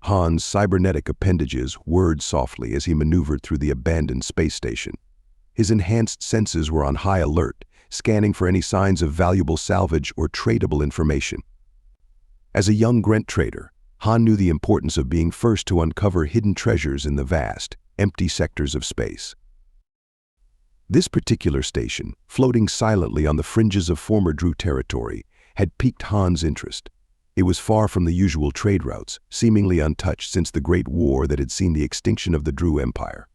Han's cybernetic appendages whirred softly as he maneuvered through the abandoned space station. His enhanced senses were on high alert, scanning for any signs of valuable salvage or tradable information. As a young grunt trader, Han knew the importance of being first to uncover hidden treasures in the vast, empty sectors of space. This particular station, floating silently on the fringes of former Droo territory, had piqued Han's interest. It was far from the usual trade routes, seemingly untouched since the Great War that had seen the extinction of the Droo Empire.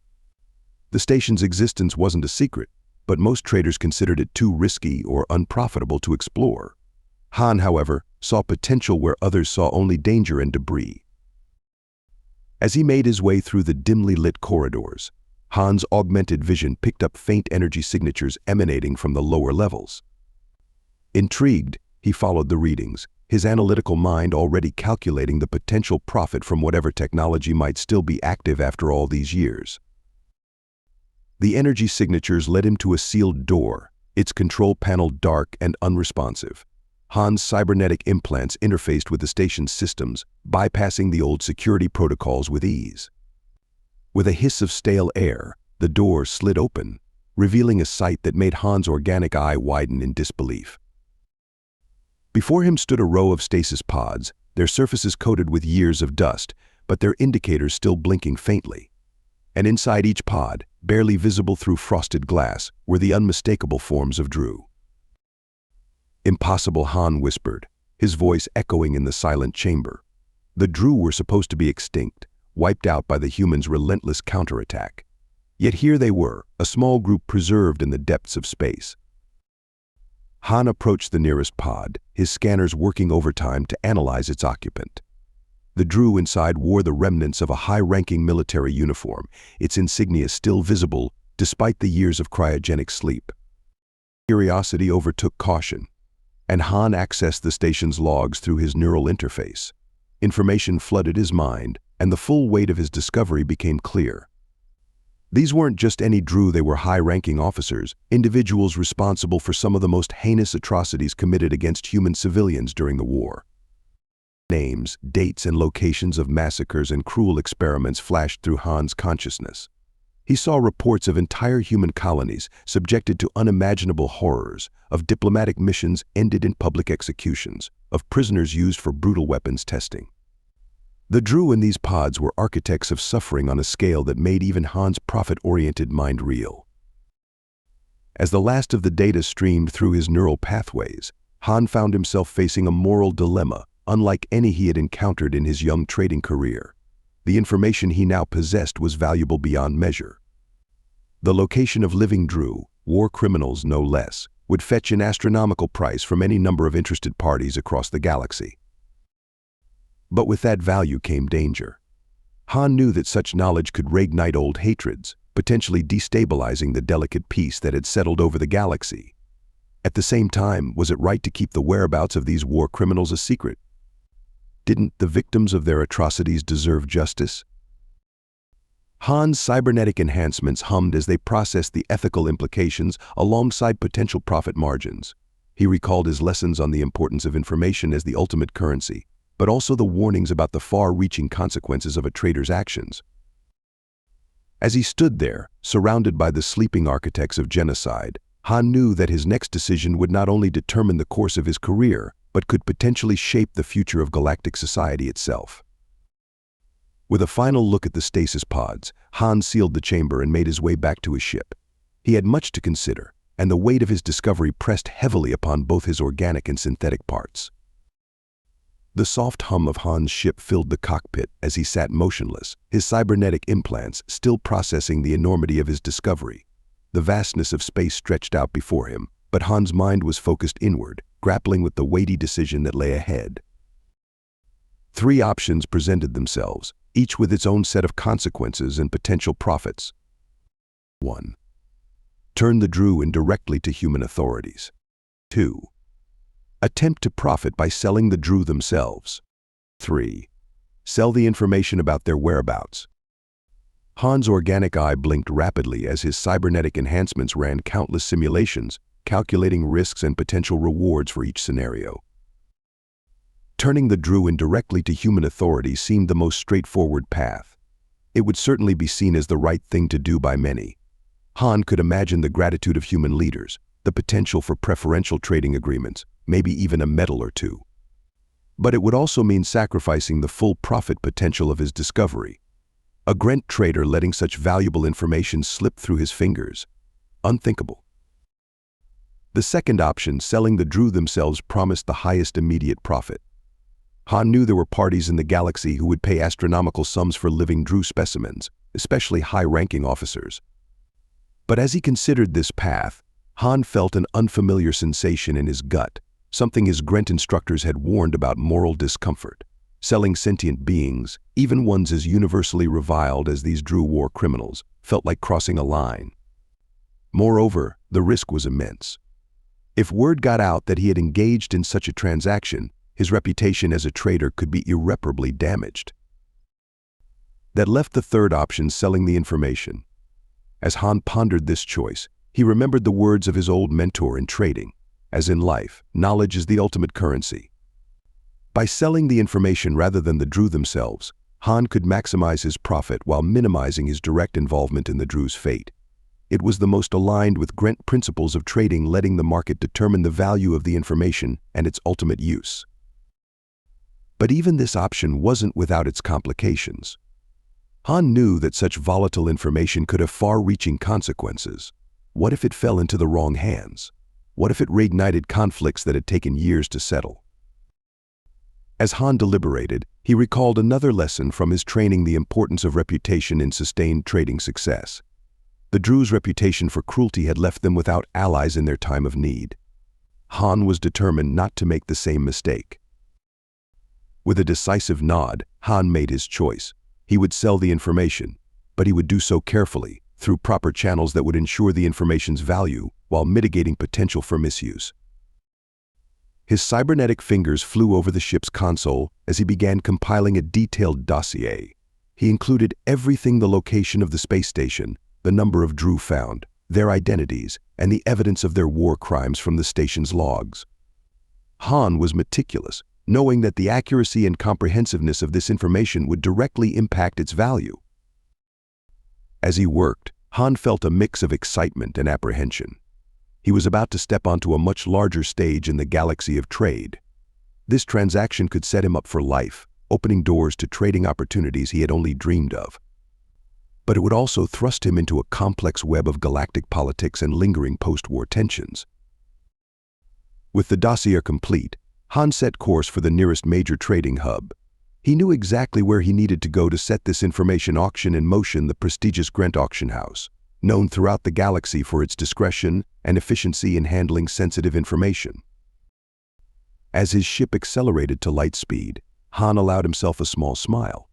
The station's existence wasn't a secret, but most traders considered it too risky or unprofitable to explore. Han, however, saw potential where others saw only danger and debris. As he made his way through the dimly lit corridors, Han's augmented vision picked up faint energy signatures emanating from the lower levels. Intrigued, he followed the readings, his analytical mind already calculating the potential profit from whatever technology might still be active after all these years. The energy signatures led him to a sealed door, its control panel dark and unresponsive. Han's cybernetic implants interfaced with the station's systems, bypassing the old security protocols with ease. With a hiss of stale air, the door slid open, revealing a sight that made Han's organic eye widen in disbelief. Before him stood a row of stasis pods, their surfaces coated with years of dust, but their indicators still blinking faintly. And inside each pod, barely visible through frosted glass, were the unmistakable forms of Droo. "Impossible," Han whispered, his voice echoing in the silent chamber. The Droo were supposed to be extinct, wiped out by the humans' relentless counterattack. Yet here they were, a small group preserved in the depths of space. Han approached the nearest pod, his scanners working overtime to analyze its occupant. The Droo inside wore the remnants of a high-ranking military uniform, its insignia still visible despite the years of cryogenic sleep. Curiosity overtook caution, and Han accessed the station's logs through his neural interface. Information flooded his mind, and the full weight of his discovery became clear. These weren't just any Droo, they were high-ranking officers, individuals responsible for some of the most heinous atrocities committed against human civilians during the war. Names, dates, and locations of massacres and cruel experiments flashed through Han's consciousness. He saw reports of entire human colonies subjected to unimaginable horrors, of diplomatic missions ended in public executions, of prisoners used for brutal weapons testing. The Droo in these pods were architects of suffering on a scale that made even Han's profit-oriented mind reel. As the last of the data streamed through his neural pathways, Han found himself facing a moral dilemma unlike any he had encountered in his young trading career. The information he now possessed was valuable beyond measure. The location of living Droo, war criminals no less, would fetch an astronomical price from any number of interested parties across the galaxy. But with that value came danger. Han knew that such knowledge could reignite old hatreds, potentially destabilizing the delicate peace that had settled over the galaxy. At the same time, was it right to keep the whereabouts of these war criminals a secret? Didn't the victims of their atrocities deserve justice? Han's cybernetic enhancements hummed as they processed the ethical implications alongside potential profit margins. He recalled his lessons on the importance of information as the ultimate currency, but also the warnings about the far-reaching consequences of a trader's actions. As he stood there, surrounded by the sleeping architects of genocide, Han knew that his next decision would not only determine the course of his career, but could potentially shape the future of galactic society itself. With a final look at the stasis pods, Han sealed the chamber and made his way back to his ship. He had much to consider, and the weight of his discovery pressed heavily upon both his organic and synthetic parts. The soft hum of Han's ship filled the cockpit as he sat motionless, his cybernetic implants still processing the enormity of his discovery. The vastness of space stretched out before him, but Han's mind was focused inward, grappling with the weighty decision that lay ahead. 3 options presented themselves, each with its own set of consequences and potential profits. 1. Turn the Droo in directly to human authorities. 2. Attempt to profit by selling the Droo themselves. 3. Sell the information about their whereabouts. Han's organic eye blinked rapidly as his cybernetic enhancements ran countless simulations, calculating risks and potential rewards for each scenario. Turning the Droo indirectly to human authority seemed the most straightforward path. It would certainly be seen as the right thing to do by many. Han could imagine the gratitude of human leaders, the potential for preferential trading agreements, maybe even a medal or two. But it would also mean sacrificing the full profit potential of his discovery. A Grent trader letting such valuable information slip through his fingers. Unthinkable. The second option, selling the Droo themselves, promised the highest immediate profit. Han knew there were parties in the galaxy who would pay astronomical sums for living Droo specimens, especially high-ranking officers. But as he considered this path, Han felt an unfamiliar sensation in his gut, something his Grent instructors had warned about: moral discomfort. Selling sentient beings, even ones as universally reviled as these Droo war criminals, felt like crossing a line. Moreover, the risk was immense. If word got out that he had engaged in such a transaction, his reputation as a trader could be irreparably damaged. That left the third option, selling the information. As Han pondered this choice, he remembered the words of his old mentor in trading. As in life, knowledge is the ultimate currency. By selling the information rather than the Droo themselves, Han could maximize his profit while minimizing his direct involvement in the Droo's fate. It was the most aligned with Grent principles of trading, letting the market determine the value of the information and its ultimate use. But even this option wasn't without its complications. Han knew that such volatile information could have far-reaching consequences. What if it fell into the wrong hands? What if it reignited conflicts that had taken years to settle? As Han deliberated, he recalled another lesson from his training: the importance of reputation in sustained trading success. The Droo's reputation for cruelty had left them without allies in their time of need. Han was determined not to make the same mistake. With a decisive nod, Han made his choice. He would sell the information, but he would do so carefully, through proper channels that would ensure the information's value while mitigating potential for misuse. His cybernetic fingers flew over the ship's console as he began compiling a detailed dossier. He included everything: the location of the space station, the number of Droo found, their identities, and the evidence of their war crimes from the station's logs. Han was meticulous, knowing that the accuracy and comprehensiveness of this information would directly impact its value. As he worked, Han felt a mix of excitement and apprehension. He was about to step onto a much larger stage in the galaxy of trade. This transaction could set him up for life, opening doors to trading opportunities he had only dreamed of. But it would also thrust him into a complex web of galactic politics and lingering post-war tensions. With the dossier complete, Han set course for the nearest major trading hub. He knew exactly where he needed to go to set this information auction in motion: the prestigious Grent auction house, known throughout the galaxy for its discretion and efficiency in handling sensitive information. As his ship accelerated to light speed, Han allowed himself a small smile.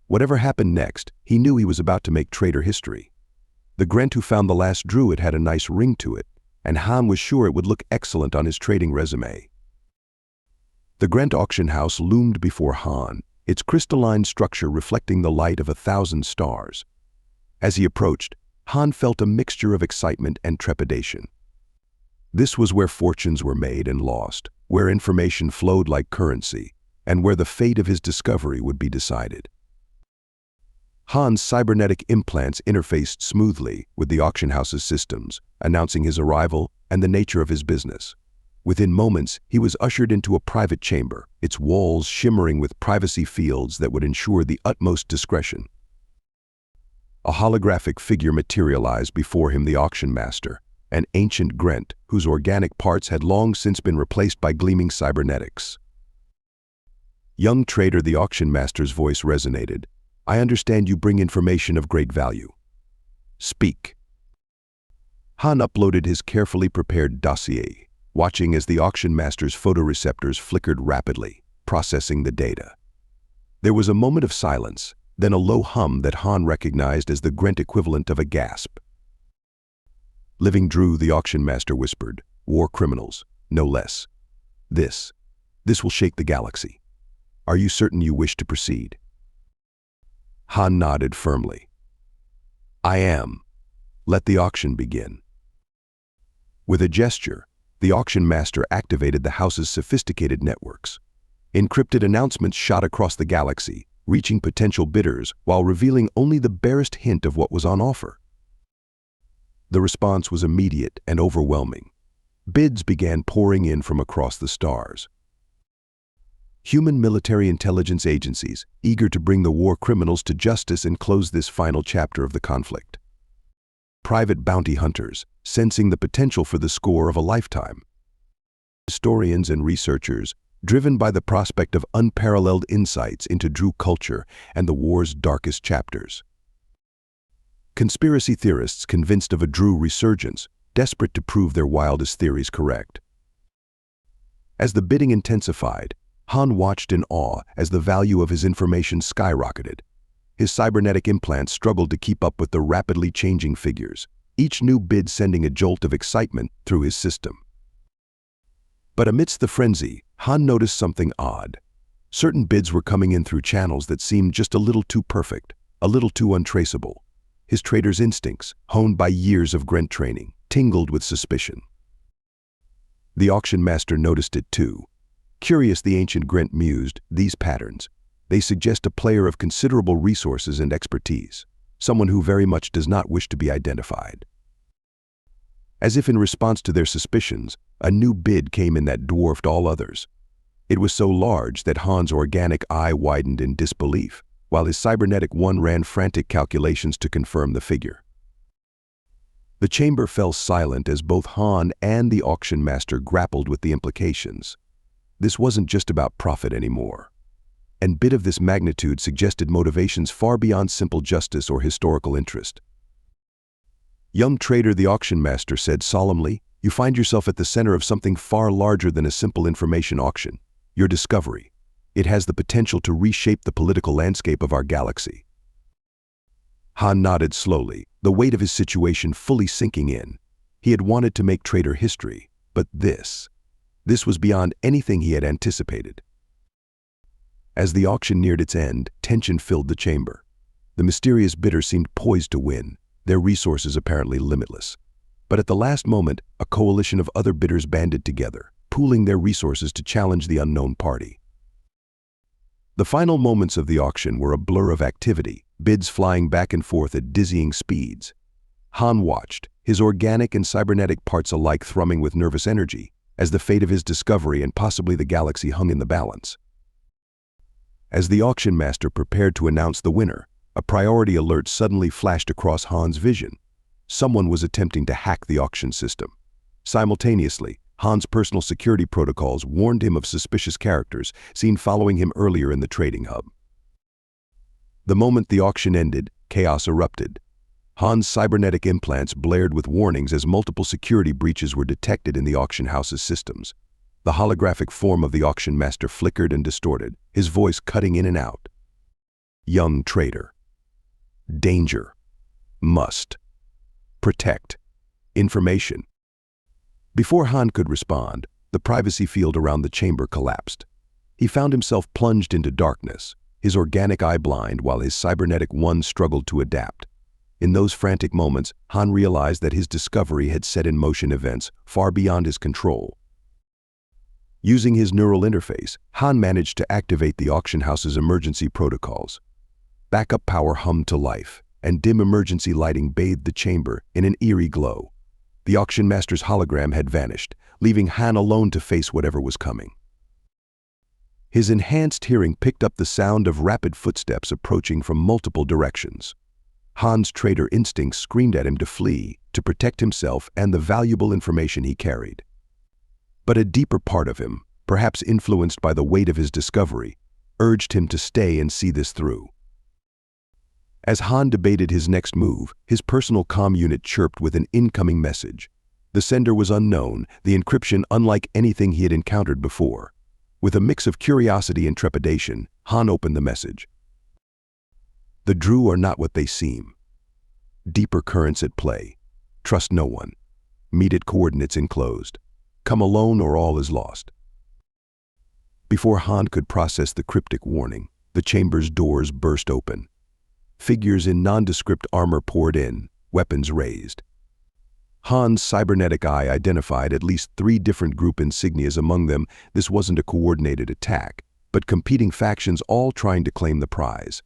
Whatever happened next, he knew he was about to make trader history. The Grent who found the last Droo had a nice ring to it, and Han was sure it would look excellent on his trading resume. The Grent auction house loomed before Han, its crystalline structure reflecting the light of 1,000 stars. As he approached, Han felt a mixture of excitement and trepidation. This was where fortunes were made and lost, where information flowed like currency, and where the fate of his discovery would be decided. Han's cybernetic implants interfaced smoothly with the auction house's systems, announcing his arrival and the nature of his business. Within moments, he was ushered into a private chamber, its walls shimmering with privacy fields that would ensure the utmost discretion. A holographic figure materialized before him: the auction master, an ancient Grent whose organic parts had long since been replaced by gleaming cybernetics. "Young trader," the auction master's voice resonated, "I understand you bring information of great value. Speak." Han uploaded his carefully prepared dossier, watching as the auction master's photoreceptors flickered rapidly, processing the data. There was a moment of silence, then a low hum that Han recognized as the Grent equivalent of a gasp. "Living Droo," the auction master whispered, "war criminals, no less. This will shake the galaxy. Are you certain you wish to proceed?" Han nodded firmly. "I am. Let the auction begin." With a gesture, the auction master activated the house's sophisticated networks. Encrypted announcements shot across the galaxy, reaching potential bidders while revealing only the barest hint of what was on offer. The response was immediate and overwhelming. Bids began pouring in from across the stars. Human military intelligence agencies, eager to bring the war criminals to justice and close this final chapter of the conflict. Private bounty hunters, sensing the potential for the score of a lifetime. Historians and researchers, driven by the prospect of unparalleled insights into Droo culture and the war's darkest chapters. Conspiracy theorists convinced of a Droo resurgence, desperate to prove their wildest theories correct. As the bidding intensified, Han watched in awe as the value of his information skyrocketed. His cybernetic implants struggled to keep up with the rapidly changing figures, each new bid sending a jolt of excitement through his system. But amidst the frenzy, Han noticed something odd. Certain bids were coming in through channels that seemed just a little too perfect, a little too untraceable. His trader's instincts, honed by years of grunt training, tingled with suspicion. The auction master noticed it too. Curious, the ancient grunt mused, these patterns. They suggest a player of considerable resources and expertise, someone who very much does not wish to be identified. As if in response to their suspicions, a new bid came in that dwarfed all others. It was so large that Han's organic eye widened in disbelief, while his cybernetic one ran frantic calculations to confirm the figure. The chamber fell silent as both Han and the auction master grappled with the implications. This wasn't just about profit anymore. And bid of this magnitude suggested motivations far beyond simple justice or historical interest. Young trader, the auction master said solemnly, you find yourself at the center of something far larger than a simple information auction. Your discovery. It has the potential to reshape the political landscape of our galaxy. Han nodded slowly, the weight of his situation fully sinking in. He had wanted to make trader history, but this was beyond anything he had anticipated. As the auction neared its end, tension filled the chamber. The mysterious bidder seemed poised to win, their resources apparently limitless. But at the last moment, a coalition of other bidders banded together, pooling their resources to challenge the unknown party. The final moments of the auction were a blur of activity, bids flying back and forth at dizzying speeds. Han watched, his organic and cybernetic parts alike thrumming with nervous energy, as the fate of his discovery and possibly the galaxy hung in the balance. As the auction master prepared to announce the winner, a priority alert suddenly flashed across Han's vision. Someone was attempting to hack the auction system. Simultaneously, Han's personal security protocols warned him of suspicious characters seen following him earlier in the trading hub. The moment the auction ended, chaos erupted. Han's cybernetic implants blared with warnings as multiple security breaches were detected in the auction house's systems. The holographic form of the auction master flickered and distorted, his voice cutting in and out. Young trader. Danger. Must. Protect. Information. Before Han could respond, the privacy field around the chamber collapsed. He found himself plunged into darkness, his organic eye blind while his cybernetic one struggled to adapt. In those frantic moments, Han realized that his discovery had set in motion events far beyond his control. Using his neural interface, Han managed to activate the auction house's emergency protocols. Backup power hummed to life, and dim emergency lighting bathed the chamber in an eerie glow. The auction master's hologram had vanished, leaving Han alone to face whatever was coming. His enhanced hearing picked up the sound of rapid footsteps approaching from multiple directions. Han's trader instinct screamed at him to flee, to protect himself and the valuable information he carried. But a deeper part of him, perhaps influenced by the weight of his discovery, urged him to stay and see this through. As Han debated his next move, his personal comm unit chirped with an incoming message. The sender was unknown, the encryption unlike anything he had encountered before. With a mix of curiosity and trepidation, Han opened the message. The Droo are not what they seem. Deeper currents at play. Trust no one. Meet at coordinates enclosed. Come alone or all is lost. Before Han could process the cryptic warning, the chamber's doors burst open. Figures in nondescript armor poured in, weapons raised. Han's cybernetic eye identified at least 3 different group insignias. Among them, this wasn't a coordinated attack. but competing factions all trying to claim the prize.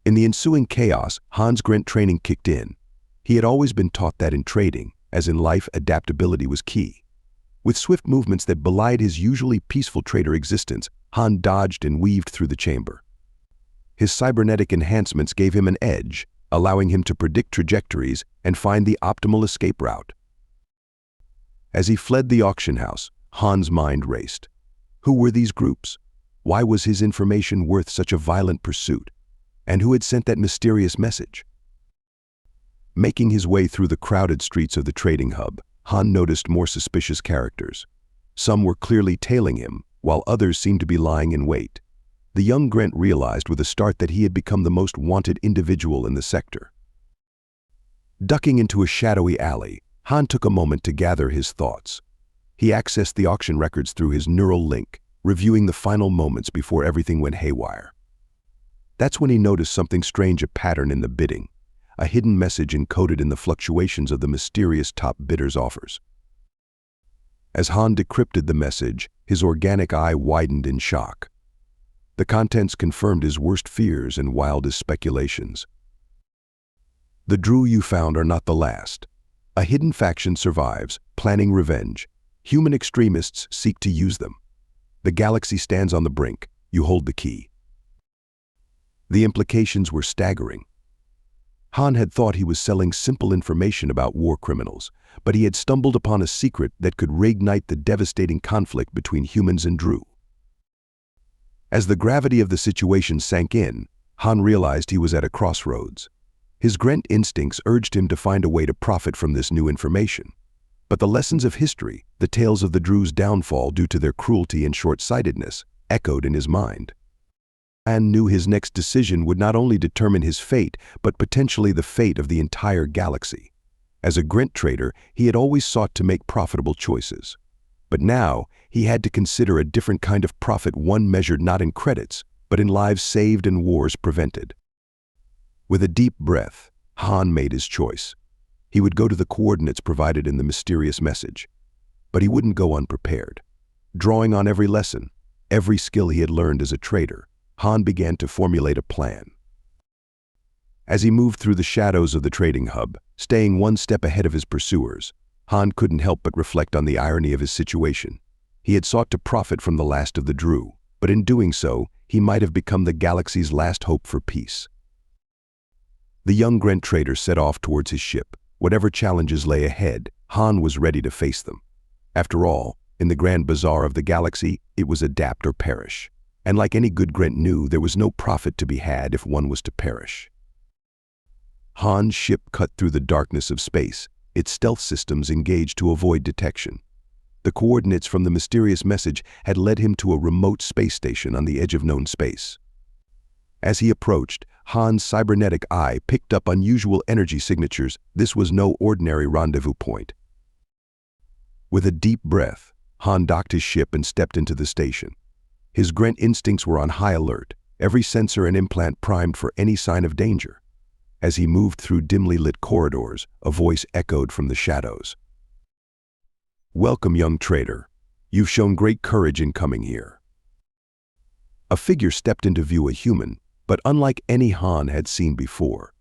In the ensuing chaos, Han's grunt training kicked in. He had always been taught that in trading, as in life, adaptability was key. With swift movements that belied his usually peaceful trader existence, Han dodged and weaved through the chamber. His cybernetic enhancements gave him an edge, allowing him to predict trajectories and find the optimal escape route. As he fled the auction house, Han's mind raced. Who were these groups? Why was his information worth such a violent pursuit? And who had sent that mysterious message? Making his way through the crowded streets of the trading hub, Han noticed more suspicious characters. Some were clearly tailing him, while others seemed to be lying in wait. The young grunt realized with a start that he had become the most wanted individual in the sector. Ducking into a shadowy alley, Han took a moment to gather his thoughts. He accessed the auction records through his neural link, reviewing the final moments before everything went haywire. That's when he noticed something strange, a pattern in the bidding, a hidden message encoded in the fluctuations of the mysterious top bidder's offers. As Han decrypted the message, his organic eye widened in shock. The contents confirmed his worst fears and wildest speculations. The Droo you found are not the last. A hidden faction survives, planning revenge. Human extremists seek to use them. The galaxy stands on the brink. You hold the key. The implications were staggering. Han had thought he was selling simple information about war criminals, but he had stumbled upon a secret that could reignite the devastating conflict between humans and Droo. As the gravity of the situation sank in, Han realized he was at a crossroads. His grunt instincts urged him to find a way to profit from this new information. But the lessons of history, the tales of the Droo's downfall due to their cruelty and short-sightedness, echoed in his mind. Han knew his next decision would not only determine his fate, but potentially the fate of the entire galaxy. As a grunt trader, he had always sought to make profitable choices. But now, he had to consider a different kind of profit, one measured not in credits, but in lives saved and wars prevented. With a deep breath, Han made his choice. He would go to the coordinates provided in the mysterious message. But he wouldn't go unprepared. Drawing on every lesson, every skill he had learned as a trader, Han began to formulate a plan. As he moved through the shadows of the trading hub, staying one step ahead of his pursuers, Han couldn't help but reflect on the irony of his situation. He had sought to profit from the last of the Droo, but in doing so, he might have become the galaxy's last hope for peace. The young grunt trader set off towards his ship. Whatever challenges lay ahead, Han was ready to face them. After all, in the grand bazaar of the galaxy, it was adapt or perish. And like any good grunt knew, there was no profit to be had if one was to perish. Han's ship cut through the darkness of space, its stealth systems engaged to avoid detection. The coordinates from the mysterious message had led him to a remote space station on the edge of known space. As he approached, Han's cybernetic eye picked up unusual energy signatures. This was no ordinary rendezvous point. With a deep breath, Han docked his ship and stepped into the station. His grunt instincts were on high alert, every sensor and implant primed for any sign of danger. As he moved through dimly lit corridors, a voice echoed from the shadows. "Welcome, young trader. You've shown great courage in coming here." A figure stepped into view, a human, but unlike any Han had seen before.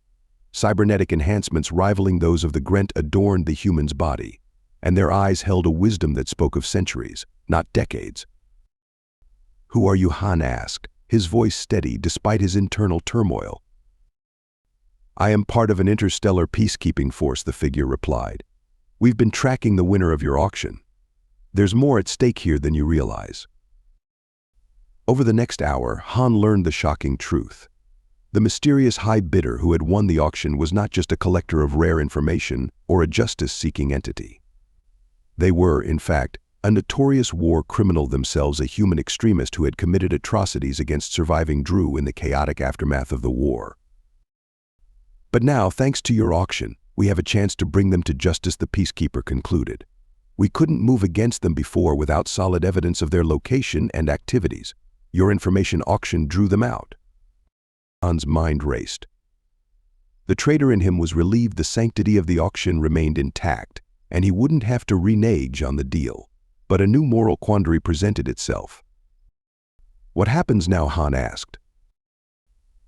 Cybernetic enhancements rivaling those of the grunt adorned the human's body, and their eyes held a wisdom that spoke of centuries, not decades. "Who are you?" Han asked, his voice steady despite his internal turmoil. "I am part of an interstellar peacekeeping force," the figure replied. "We've been tracking the winner of your auction. There's more at stake here than you realize." Over the next hour, Han learned the shocking truth. The mysterious high bidder who had won the auction was not just a collector of rare information or a justice-seeking entity. They were, in fact, a notorious war criminal themselves, a human extremist who had committed atrocities against surviving Droo in the chaotic aftermath of the war. "But now, thanks to your auction, we have a chance to bring them to justice," the peacekeeper concluded. "We couldn't move against them before without solid evidence of their location and activities. Your information auction drew them out." Han's mind raced. The trader in him was relieved the sanctity of the auction remained intact, and he wouldn't have to renege on the deal. But a new moral quandary presented itself. "What happens now?" Han asked.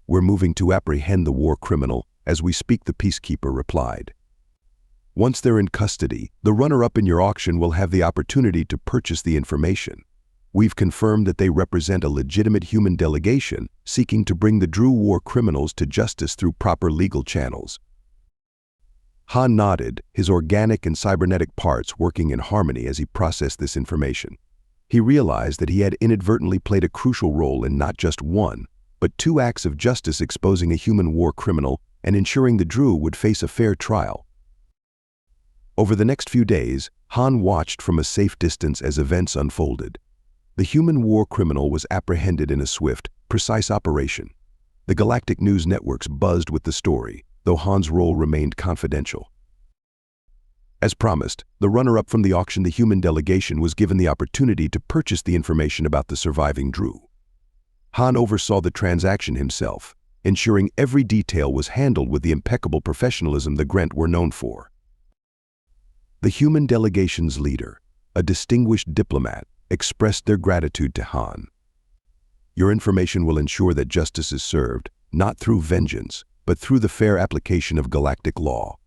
"We're moving to apprehend the war criminal. As we speak," the peacekeeper replied. "Once they're in custody, the runner-up in your auction will have the opportunity to purchase the information. We've confirmed that they represent a legitimate human delegation seeking to bring the Droo war criminals to justice through proper legal channels." Han nodded, his organic and cybernetic parts working in harmony as he processed this information. He realized that he had inadvertently played a crucial role in not just one, but two acts of justice, exposing a human war criminal and ensuring the Droo would face a fair trial. Over the next few days, Han watched from a safe distance as events unfolded. The human war criminal was apprehended in a swift, precise operation. The galactic news networks buzzed with the story, though Han's role remained confidential. As promised, the runner-up from the auction, the human delegation, was given the opportunity to purchase the information about the surviving Droo. Han oversaw the transaction himself, ensuring every detail was handled with the impeccable professionalism the Grent were known for. The human delegation's leader, a distinguished diplomat, expressed their gratitude to Han. "Your information will ensure that justice is served, not through vengeance, but through the fair application of galactic law.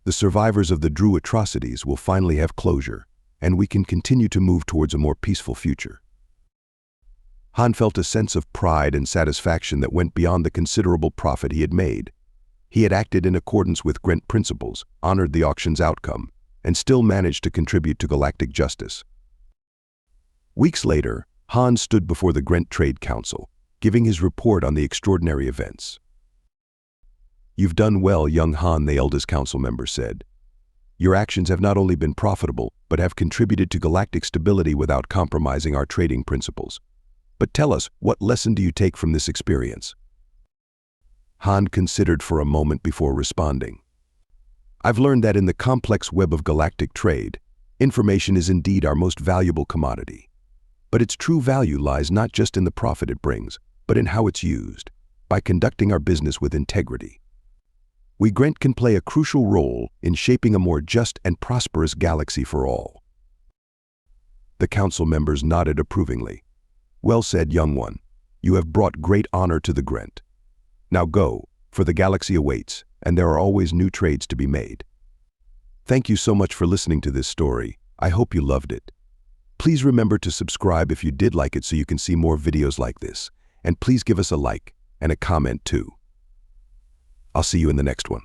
The survivors of the Droo atrocities will finally have closure, and we can continue to move towards a more peaceful future." Han felt a sense of pride and satisfaction that went beyond the considerable profit he had made. He had acted in accordance with Grent principles, honored the auction's outcome, and still managed to contribute to galactic justice. Weeks later, Han stood before the Grent Trade Council, giving his report on the extraordinary events. "You've done well, young Han," the eldest council member said. "Your actions have not only been profitable, but have contributed to galactic stability without compromising our trading principles. But tell us, what lesson do you take from this experience?" Han considered for a moment before responding. "I've learned that in the complex web of galactic trade, information is indeed our most valuable commodity. But its true value lies not just in the profit it brings, but in how it's used. By conducting our business with integrity, we Grent can play a crucial role in shaping a more just and prosperous galaxy for all." The council members nodded approvingly. "Well said, young one. You have brought great honor to the Grent. Now go, for the galaxy awaits, and there are always new trades to be made." Thank you so much for listening to this story. I hope you loved it. Please remember to subscribe if you did like it so you can see more videos like this. And please give us a like and a comment too. I'll see you in the next one.